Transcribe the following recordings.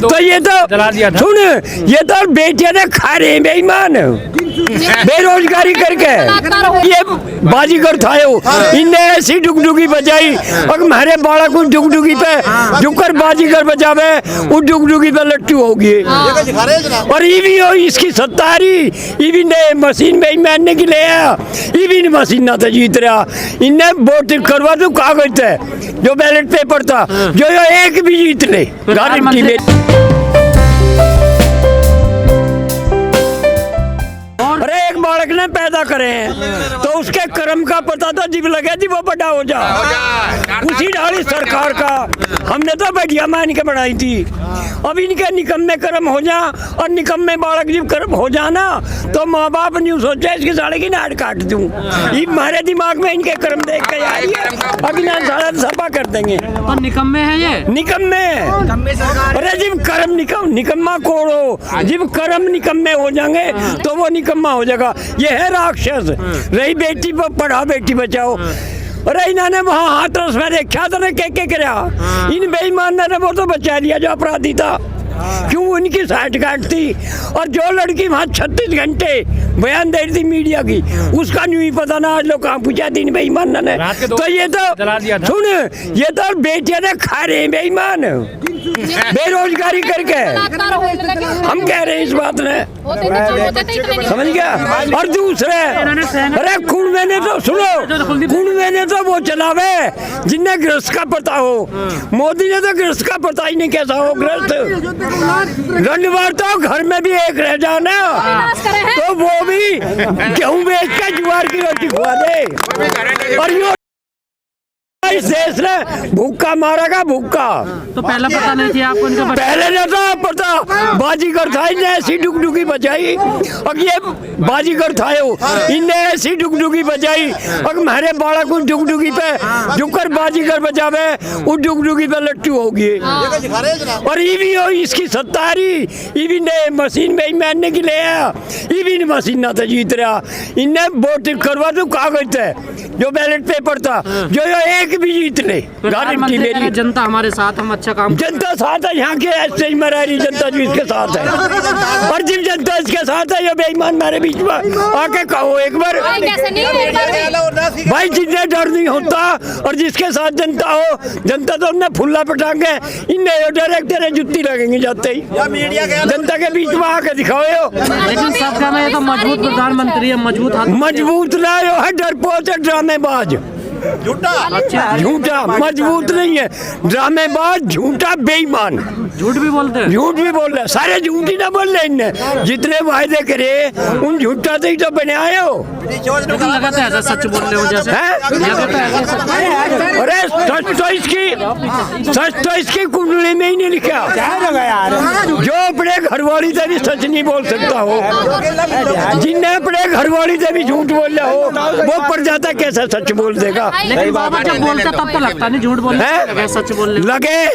तो ये तो सुन, ये तो बेटिया ने खा रहे हैं बेईमान बेरोजगारी करके। ये बाजीगर था इनने ऐसी डुगडुगी बजाई और हमारे बालक उस डुगडुगी पे जुकर बाजीगर बजावे उस डुगडुगी पे लट्टू होगी। और ये भी हो इसकी सत्तारी ये भी ने मशीन में मारने के लिए ये भी मशीन ना था जीत रहा। इनने वोट करवा दो कागज थे जो बैलेट पेपर था जो एक भी जीत ले गारंटी में। अरे एक बालक ने पैदा करे हैं तो उसके कर्म का पता था जिब लगे थी वो बड़ा हो जा। उसी डाली सरकार का हमने तो बढ़िया मान के बनाई थी। अब इनके निकम्मे कर्म हो जा और निकम्मे बालक जब कर्म हो जाना तो माँ बाप न्यू सोचा इसके साले की नाड़ काट दूं। ये हमारे दिमाग में इनके कर्म देख के आ रही है अब इन्हें सारा सफा कर देंगे। तो निकम्मे है ये निकम्मे। अरे जब कर्म निकम्मा कोड़ो जब कर्म निकम्मे हो जाएंगे तो वो निकम्मा हो जाएगा। ये है राक्षस। रही बेटी पढ़ाओ बेटी बचाओ। अरे इन्होंने वहाँ हाथरस में देखा था ना के कराया इन बेईमान ने वो तो बचा लिया जो अपराधी था। क्यों उनकी साठ गांठ थी और जो लड़की वहाँ 36 घंटे बयान दे रही थी मीडिया की उसका नहीं पता ना आज लोग कहाँ पूछा थी बेईमान ने। तो ये तो सुन, ये तो बेटिया ने खा रहे हैं बेईमान बेरोजगारी करके। हम कह रहे हैं इस बात ने समझ गया। और दूसरे अरे कुंडवे ने तो सुनो कुंडवे ने तो वो चलावे जिन्हें गृहस्थ का पता हो। मोदी ने तो गृहस्थ का पता ही नहीं कैसा हो गृहस्थ। रंडवार तो घर में भी एक रह जाना तो वो भी गेहूं बेच के ज्वार की रोटी खुआ दे। और यो इस देश ने भूखा मारेगा भूखा। तो पहले पता नहीं थी आपको इनका? पहले नहीं था पता। बाजीगर था इनने ऐसी डुगडुगी बजाई और ये बाजीगर था इनने ऐसी डुगडुगी बजाई और हमारे बालक उस डुगडुगी पे जुकर बाजीगर बजावे उस डुगडुगी पे लट्टू होगी। और ये भी हो इसकी सत्तारी ये भी ने मशीन में मारने के लिए ये भी मशीन ना था जीत रहा। इनने वोट करवा दो कागज थे जो बैलेट पेपर था जो एक भी जीत ले गारंटी मेरी। जनता हमारे साथ हम अच्छा काम जनता साथ है यहाँ के ऐसे ही मरारी जनता जो इसके साथ है। और जिन जनता इसके साथ है ये बेईमान मेरे बीच में आके कहो एक बार भाई जिन्हें डर नहीं होता और जिसके साथ जनता हो जनता तो उन्हें फुल्ला पटांगे इन्हें डायरेक्ट तेरे जुत्ती लगेंगे जाते ही जनता के बीच में आके दिखाओ। लेकिन सब कहना ये तो मजबूत प्रधानमंत्री है मजबूत रहा है डरपोक ड्रामेबाज झूठा मजबूत नहीं है ड्रामेबाज झूठा बेईमान झूठ भी बोलते हैं। झूठ भी बोल रहे सारे झूठ ही ना बोल रहे इनने जितने वायदे करे उन झूठा से ही तो बने आए हो। लगाता है ऐसा सच बोल रहे हो जैसे अरे सच तो इसकी कुंडली में ही नहीं लिखा। जो अपने घरवाली से भी सच नहीं बोल सकता हो जिन्हें अपने घरवाली से भी झूठ बोल रहे हो वो प्रजाता कैसे सच बोल देगा। लेकिन बाबा जब बोलते तब तो लगता नहीं झूठ बोल रहे सच बोल रहे लगे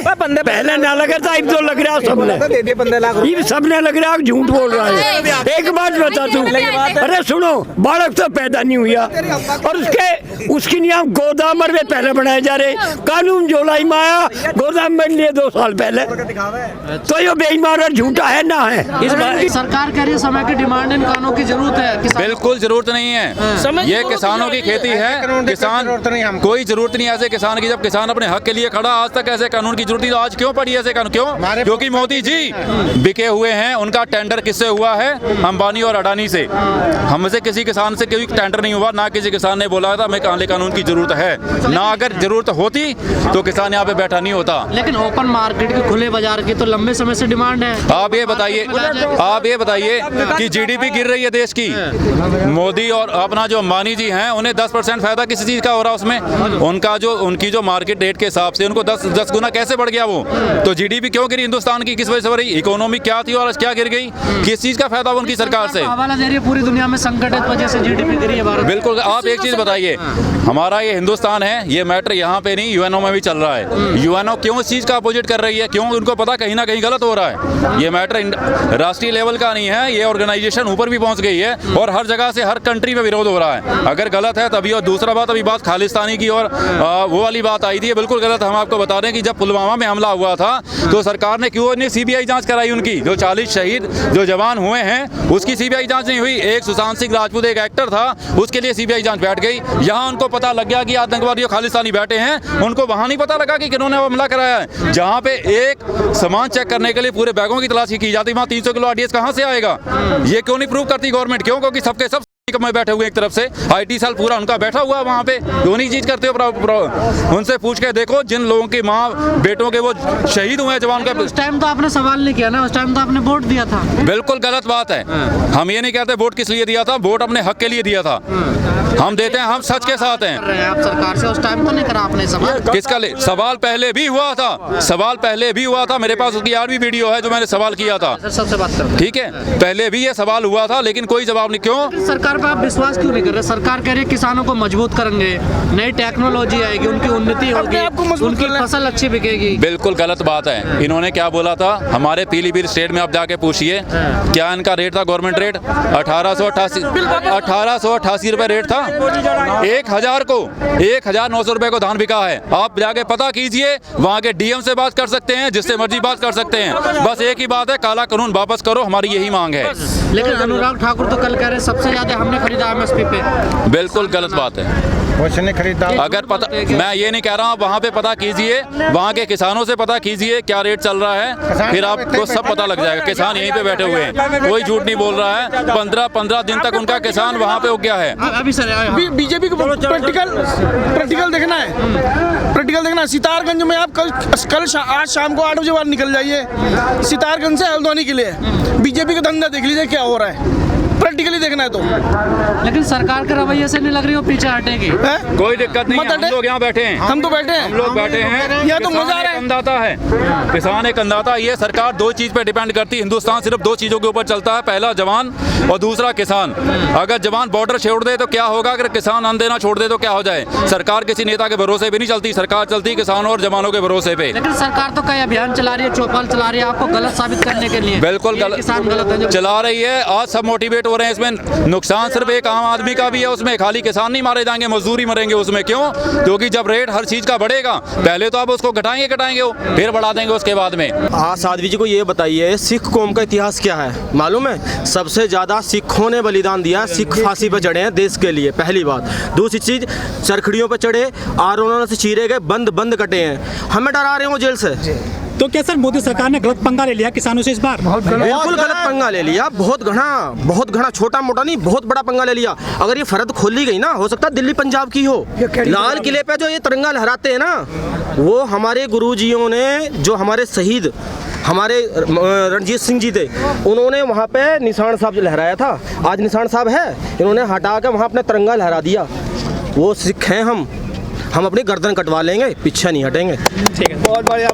पहले ना लगा था अब तो लग रहा सबने सबने लग रहा झूठ बोल रहा है। एक बात बता तू अरे सुनो बालक तो पैदा नहीं हुआ और उसकी नियम गोदामर में पहले बनाए जा रहे कानून जुलाई में आया गोदाम में लिए 2 साल पहले। तो ये बेईमान और झूठा है ना है। इस बार सरकार कह रही है समय की डिमांड इन कानूनों की जरूरत है। बिल्कुल जरूरत नहीं है। ये किसानों की खेती है किसान कोई जरूरत नहीं ऐसे किसान की। जब किसान अपने हक के लिए खड़ा आज तक ऐसे कानून की जरूरत नहीं। आज क्यों पड़ी ऐसे कानून क्यों? क्योंकि मोदी जी बिके हुए हैं। उनका टेंडर किससे हुआ है? अंबानी और अडानी से। हमसे किसी किसान से कोई टेंडर नहीं हुआ। ना किसी किसान ने बोला था हमें काले कानून की जरूरत है। ना अगर जरूरत होती तो किसान यहाँ पे बैठा नहीं होता। लेकिन ओपन मार्केट के खुले बाजार की तो लंबे समय से डिमांड है। आप ये बताइए कि जीडीपी गिर रही है देश की। मोदी और अपना जो अंबानी जी हैं उन्हें 10% फायदा किसी चीज का हो रहा है उसमें। उनकी जो मार्केट रेट के हिसाब से उनको 10 गुना कैसे बढ़ गया वो। तो जीडीपी क्यों गिरी हिंदुस्तान की? किस वजह से बढ़ी? इकोनॉमी क्या थी और क्या गिर गई? किस चीज का फायदा उनकी सरकार से? हवाला दे रही है पूरी दुनिया में संकट है वजह से जीडीपी गिरी है भारत। बिल्कुल। आप एक चीज बताइए हमारा ये हिंदुस्तान है ये मैटर यहाँ पे नहीं यूएनओ में भी चल रहा है। यूएनओ क्यों इस चीज का अपोजिट कर रही है? क्यों? उनको पता कहीं ना कहीं गलत हो रहा है। ये मैटर राष्ट्रीय लेवल का नहीं है। ये ऑर्गेनाइजेशन ऊपर भी पहुंच गई है और हर जगह से हर कंट्री में विरोध हो रहा है। अगर गलत है तभी। और दूसरा बात अभी बात खालिद खालिस्तानी की और वो वाली बात आई थी, ये बिल्कुल गलत। हम आपको बता रहे हैं कि जब पुलवामा में हमला हुआ था तो सरकार ने क्यों नहीं सीबीआई जांच कराई उनकी? जो 40 शहीद जो जवान हुए हैं उसकी सीबीआई जांच नहीं हुई। एक सुशांत सिंह राजपूत एक एक्टर था, उसके लिए सीबीआई जांच बैठ गई। यहाँ उनको पता लग गया कि आतंकवादी और खालिस्तानी बैठे हैं, उनको वहाँ नहीं पता लगा कि किन्होंने वो हमला कराया है। जहाँ पे एक सामान चेक करने के लिए पूरे बैगों की तलाशी की जाती, वहाँ 300 किलो आरडीएक्स कहाँ से आएगा? ये क्यों नहीं प्रूव करती गवर्नमेंट? क्यों? क्योंकि सबके सब में बैठे हुए, एक तरफ से आईटी सेल पूरा उनका बैठा हुआ है वहाँ पे। दोनों चीज करते हो। उनसे पूछ के देखो, जिन लोगों की माँ बेटों के वो शहीद हुए हैं जवान का। उस टाइम तो आपने सवाल नहीं किया ना, उस टाइम तो आपने वोट दिया था। बिल्कुल गलत बात है। हम ये नहीं कहते वोट किस लिए दिया था, वोट अपने हक के लिए दिया था। हम देते हैं, हम सच के साथ हैं। आप सरकार से उस टाइम तो नहीं करा आपने सवाल? किसका सवाल पहले भी हुआ था, सवाल पहले भी हुआ था। मेरे पास उसकी यार भी वीडियो है जो मैंने सवाल किया था। सबसे बात कर, ठीक है, पहले भी ये सवाल हुआ था लेकिन कोई जवाब नहीं। क्यों? सरकार पर आप विश्वास क्यों नहीं कर रहे? सरकार कह रही है किसानों को मजबूत करेंगे, नई टेक्नोलॉजी आएगी, उनकी उन्नति होगी, उनकी फसल अच्छी बिकेगी। बिल्कुल गलत बात है। इन्होंने क्या बोला था? हमारे पीलीभीत स्टेट में आप जाके पूछिए क्या इनका रेट था, गवर्नमेंट रेट 1888 रुपए रेट था। 1000 को 1900 रुपए को धान बिका है। आप जाके पता कीजिए, वहाँ के डीएम से बात कर सकते हैं, जिससे मर्जी बात कर सकते हैं। बस एक ही बात है, काला कानून वापस करो, हमारी यही मांग है। लेकिन अनुराग ठाकुर तो कल कह रहे सबसे ज्यादा हमने खरीदा एमएसपी पे। बिल्कुल गलत बात है। खरीदा अगर पता, मैं ये नहीं कह रहा हूँ, वहाँ पे पता कीजिए, वहाँ के किसानों से पता कीजिए क्या रेट चल रहा है, फिर आपको सब पता लग जाएगा। किसान यहीं पे बैठे हुए हैं, कोई झूठ नहीं बोल रहा है। 15 दिन तक उनका किसान वहाँ पे उग गया है। अभी सर बीजेपी को प्रैक्टिकल देखना है, प्रैक्टिकल देखना है। सितारगंज में आप आज शाम को 8 बजे बाद निकल जाइए, सितारगंज से हल्द्वानी के लिए। बीजेपी का धंधा देख लीजिए क्या हो रहा है, प्रैक्टिकली देखना है तो। लेकिन सरकार के रवैये से नहीं लग रही वो पीछे हटेगी। कोई दिक्कत नहीं है, हम लोग यहाँ बैठे हैं, हम तो बैठे हैं, हम लोग बैठे हैं। यहाँ तो मजा आ रहा है। अन्नदाता है, किसान एक अन्नदाता। ये सरकार 2 चीज पे डिपेंड करती है। हिंदुस्तान सिर्फ 2 चीजों के ऊपर चलता है, पहला जवान और दूसरा किसान। अगर जवान बॉर्डर छोड़ दे तो क्या होगा, अगर किसान अन्न देना छोड़ दे तो क्या हो जाए? सरकार किसी नेता के भरोसे पे नहीं चलती, सरकार चलती है किसानों और जवानों के भरोसे पे। लेकिन सरकार तो कई अभियान चला रही है, चौपाल चला रही है आपको गलत साबित करने के लिए। बिल्कुल गलत, किसान गलत है चला रही है। आज सब मोटिवेट हो रहे हैं। इसमें नुकसान सिर्फ एक आम आदमी का भी है, उसमें खाली किसान नहीं मारे जाएंगे, मजदूरी मरेंगे उसमें। क्यों? क्योंकि जब रेट हर चीज का बढ़ेगा, पहले तो आप उसको घटाएंगे वो, फिर बढ़ा देंगे उसके बाद में। हाँ, साध्वी जी को ये बताइए, सिख कौम का इतिहास क्या है मालूम है? सबसे ज्यादा सिखों ने बलिदान दिया, सिख फांसी पे चढ़े हैं देश के लिए, पहली बात। दूसरी चीज, चरखड़ियों पे चढ़े, आरोनों से चीरे गए, बंद कटे हैं, हमें डरा रहे हो जेल से। तो क्या सर मोदी सरकार ने गलत पंगा ले लिया किसानों से इस बार? बिल्कुल गलत पंगा ले लिया, बहुत घना, छोटा मोटा नहीं, बहुत बड़ा पंगा ले लिया। अगर ये फरद खोली गई ना, हो सकता है दिल्ली पंजाब की हो। लाल किले पे जो ये तिरंगा लहराते हैं ना, वो हमारे गुरुजियों ने, जो हमारे शहीद हमारे रणजीत सिंह जी थे, उन्होंने वहाँ पे निशान साहब लहराया था। आज निशान साहब है, इन्होंने हटा के वहाँ अपना तिरंगा लहरा दिया। वो सिख हैं हम अपनी गर्दन कटवा लेंगे, पीछे नहीं हटेंगे। ठीक है, बहुत बढ़िया।